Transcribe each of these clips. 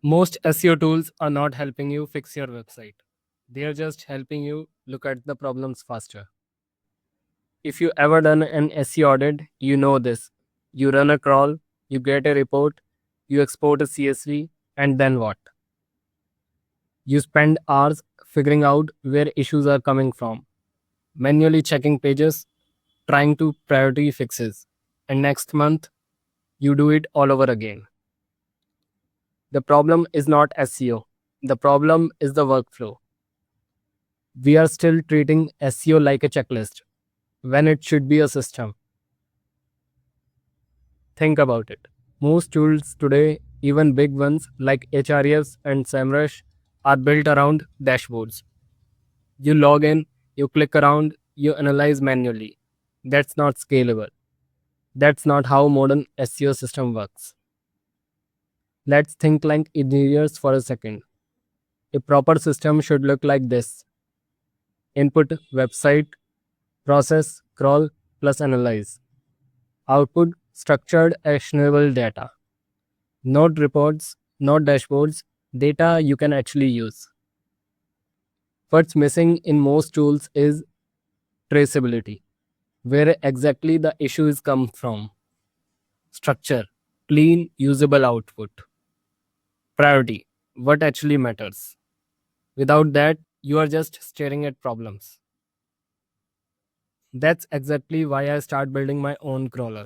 Most SEO tools are not helping you fix your website. They are just helping you look at the problems faster. If you ever done an SEO audit, you know this. You run a crawl, you get a report, you export a CSV, and then what? You spend hours figuring out where issues are coming from, manually checking pages, trying to priority fixes, and next month you do it all over again. The problem is not SEO. The problem is the workflow. We are still treating SEO like a checklist when it should be a system. Think about it. Most tools today, even big ones like Hrefs and SEMrush, are built around dashboards. You log in, you click around, you analyze manually. That's not scalable. That's not how modern SEO system works. Let's think like engineers for a second. A proper system should look like this: input, website, process, crawl, plus analyze. Output, structured, actionable data. Not reports, not dashboards, data you can actually use. What's missing in most tools is traceability, where exactly the issues come from. Structure, clean, usable output. Priority, what actually matters. Without that, you are just staring at problems. That's exactly why I start building my own crawler.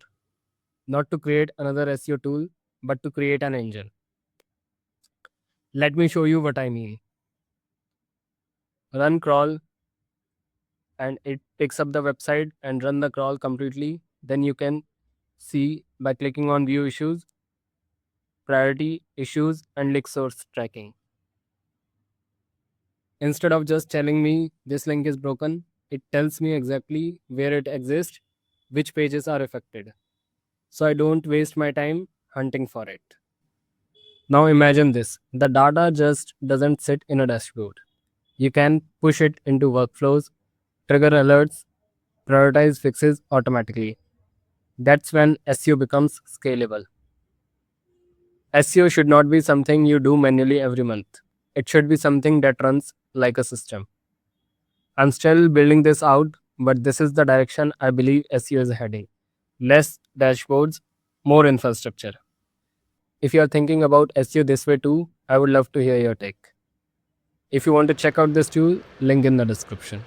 Not to create another SEO tool, but to create an engine. Let me show you what I mean. Run crawl and it picks up the website and run the crawl completely. Then you can see by clicking on view issues, priority issues, and link source tracking. Instead of just telling me this link is broken, it tells me exactly where it exists, which pages are affected. So I don't waste my time hunting for it. Now imagine this: the data just doesn't sit in a dashboard. You can push it into workflows, trigger alerts, prioritize fixes automatically. That's when SEO becomes scalable. SEO should not be something you do manually every month. It should be something that runs like a system. I'm still building this out, but this is the direction I believe SEO is heading. Less dashboards, more infrastructure. If you are thinking about SEO this way too, I would love to hear your take. If you want to check out this tool, link in the description.